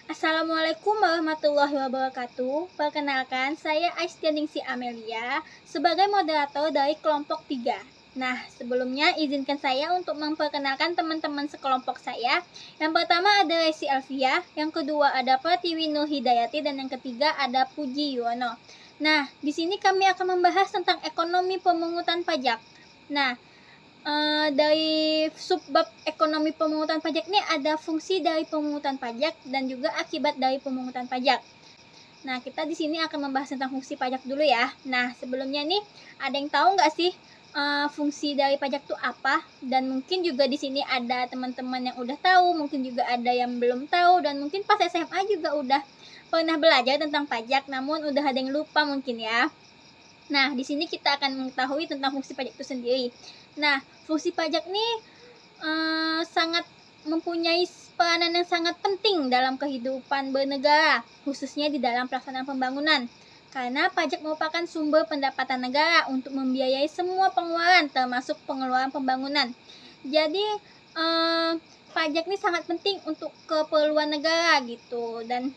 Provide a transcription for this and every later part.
Assalamualaikum warahmatullahi wabarakatuh. Perkenalkan, saya Aistianingsi Amelia sebagai moderator dari kelompok 3. Nah, sebelumnya izinkan saya untuk memperkenalkan teman-teman sekelompok saya. Yang pertama ada Resi Alfia, yang kedua ada Pratiwi Nur Hidayati, dan yang ketiga ada Puji Yuwono. Nah, di sini kami akan membahas tentang ekonomi pemungutan pajak. Nah, dari subbab ekonomi pemungutan pajak ini ada fungsi dari pemungutan pajak dan juga akibat dari pemungutan pajak. Nah, kita di sini akan membahas tentang fungsi pajak dulu ya. Nah, sebelumnya nih, ada yang tahu nggak sih fungsi dari pajak itu apa? Dan mungkin juga di sini ada teman-teman yang udah tahu, mungkin juga ada yang belum tahu, dan mungkin pas SMA juga udah pernah belajar tentang pajak, namun udah ada yang lupa mungkin ya. Nah, di sini kita akan mengetahui tentang fungsi pajak itu sendiri. Nah, fungsi pajak ini sangat mempunyai peranan yang sangat penting dalam kehidupan bernegara, khususnya di dalam pelaksanaan pembangunan. Karena pajak merupakan sumber pendapatan negara untuk membiayai semua pengeluaran, termasuk pengeluaran pembangunan. Jadi, pajak ini sangat penting untuk keperluan negara gitu, dan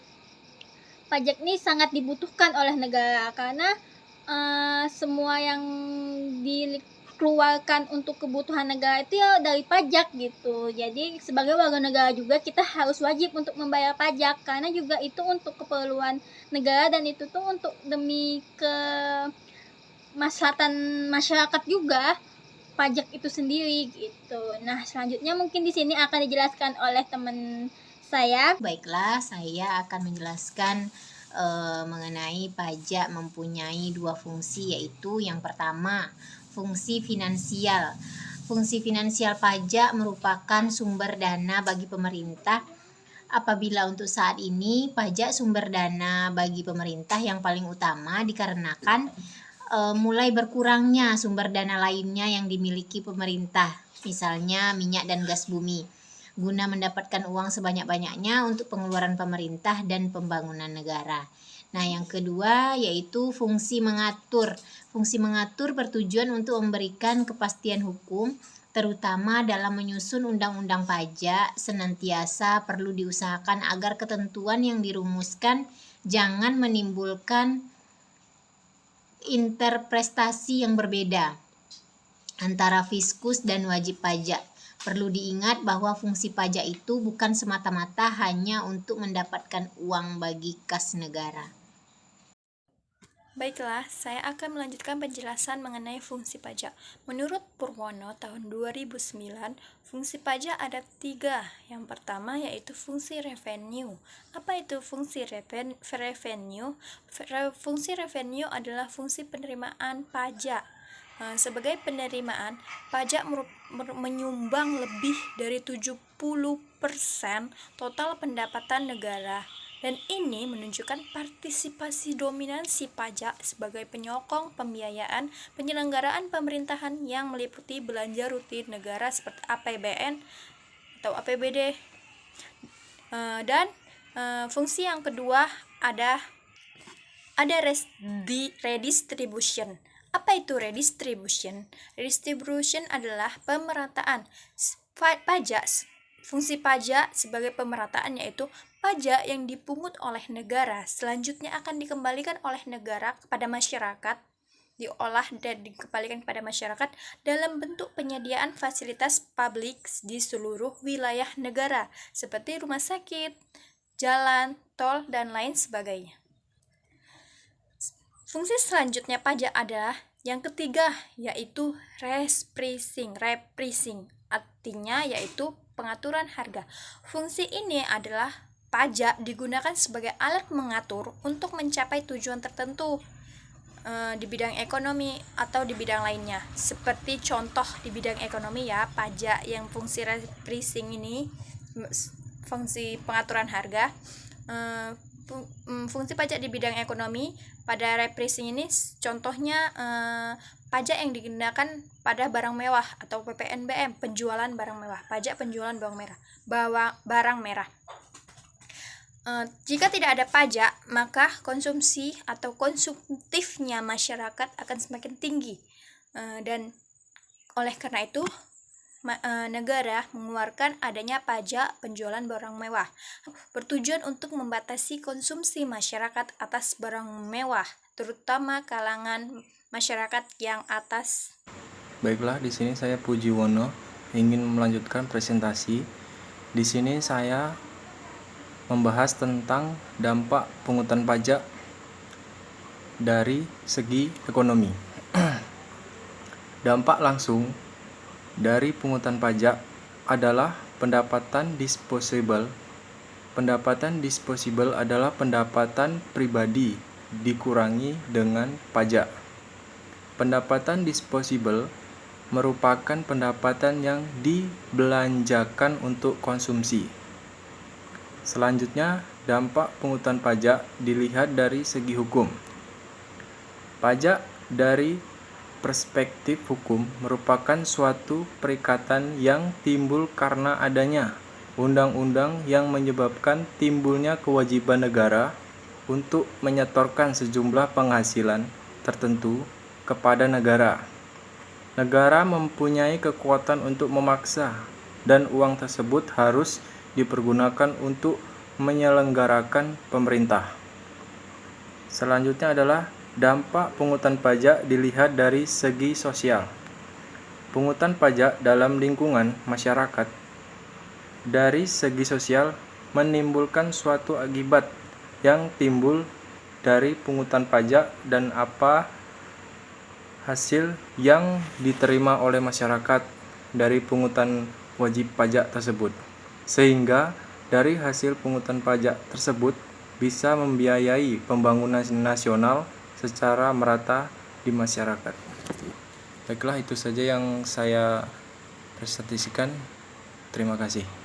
pajak ini sangat dibutuhkan oleh negara karena semua yang dikeluarkan untuk kebutuhan negara itu ya dari pajak gitu. Jadi sebagai warga negara juga kita harus wajib untuk membayar pajak karena juga itu untuk keperluan negara dan itu tuh untuk demi kemaslahatan masyarakat juga pajak itu sendiri gitu. Nah, selanjutnya mungkin di sini akan dijelaskan oleh teman saya. Baiklah, saya akan menjelaskan mengenai pajak mempunyai dua fungsi, yaitu yang pertama, fungsi finansial. Fungsi finansial pajak merupakan sumber dana bagi pemerintah. Apabila untuk saat ini pajak sumber dana bagi pemerintah yang paling utama dikarenakan mulai berkurangnya sumber dana lainnya yang dimiliki pemerintah, misalnya minyak dan gas bumi, guna mendapatkan uang sebanyak-banyaknya untuk pengeluaran pemerintah dan pembangunan negara. Nah, yang kedua yaitu fungsi mengatur. Fungsi mengatur bertujuan untuk memberikan kepastian hukum, terutama dalam menyusun undang-undang pajak. Senantiasa perlu diusahakan agar ketentuan yang dirumuskan jangan menimbulkan interpretasi yang berbeda antara fiskus dan wajib pajak. Perlu diingat bahwa fungsi pajak itu bukan semata-mata hanya untuk mendapatkan uang bagi kas negara. Baiklah, saya akan melanjutkan penjelasan mengenai fungsi pajak. Menurut Purwono tahun 2009, fungsi pajak ada 3. Yang pertama yaitu fungsi revenue. Apa itu fungsi revenue? Fungsi revenue adalah fungsi penerimaan pajak. Sebagai penerimaan, pajak menyumbang lebih dari 70% total pendapatan negara. Dan ini menunjukkan partisipasi dominasi pajak sebagai penyokong pembiayaan penyelenggaraan pemerintahan yang meliputi belanja rutin negara seperti APBN atau APBD. Dan fungsi yang kedua ada redistribution. Apa itu redistribution? Redistribution adalah pemerataan pajak. Fungsi pajak sebagai pemerataan yaitu pajak yang dipungut oleh negara selanjutnya akan dikembalikan oleh negara kepada masyarakat, diolah dan dikembalikan kepada masyarakat dalam bentuk penyediaan fasilitas publik di seluruh wilayah negara seperti rumah sakit, jalan, tol, dan lain sebagainya. Fungsi selanjutnya pajak adalah yang ketiga, yaitu reprising. Artinya yaitu pengaturan harga. Fungsi ini adalah pajak digunakan sebagai alat mengatur untuk mencapai tujuan tertentu di bidang ekonomi atau di bidang lainnya. Seperti contoh di bidang ekonomi ya, pajak yang fungsi reprising ini, fungsi pengaturan harga. Fungsi pajak di bidang ekonomi pada reprising ini contohnya pajak yang digunakan pada barang mewah atau PPNBM, penjualan barang mewah, pajak penjualan barang merah. Jika tidak ada pajak, maka konsumsi atau konsumtifnya masyarakat akan semakin tinggi, dan oleh karena itu negara mengeluarkan adanya pajak penjualan barang mewah, bertujuan untuk membatasi konsumsi masyarakat atas barang mewah, terutama kalangan masyarakat yang atas. Baiklah, di sini saya Pujiwono ingin melanjutkan presentasi. Di sini saya membahas tentang dampak pungutan pajak dari segi ekonomi. Dampak langsung dari pungutan pajak adalah pendapatan disposable. Pendapatan disposable adalah pendapatan pribadi dikurangi dengan pajak. Pendapatan disposable merupakan pendapatan yang dibelanjakan untuk konsumsi. Selanjutnya, dampak pungutan pajak dilihat dari segi hukum. Pajak dari perspektif hukum merupakan suatu perikatan yang timbul karena adanya undang-undang yang menyebabkan timbulnya kewajiban negara untuk menyetorkan sejumlah penghasilan tertentu kepada negara. Negara mempunyai kekuatan untuk memaksa, dan uang tersebut harus dipergunakan untuk menyelenggarakan pemerintah. Selanjutnya adalah dampak pungutan pajak dilihat dari segi sosial. Pungutan pajak dalam lingkungan masyarakat dari segi sosial menimbulkan suatu akibat yang timbul dari pungutan pajak dan apa hasil yang diterima oleh masyarakat dari pungutan wajib pajak tersebut. Sehingga dari hasil pungutan pajak tersebut bisa membiayai pembangunan nasional secara merata di masyarakat. Baiklah, itu saja yang saya presentasikan. Terima kasih.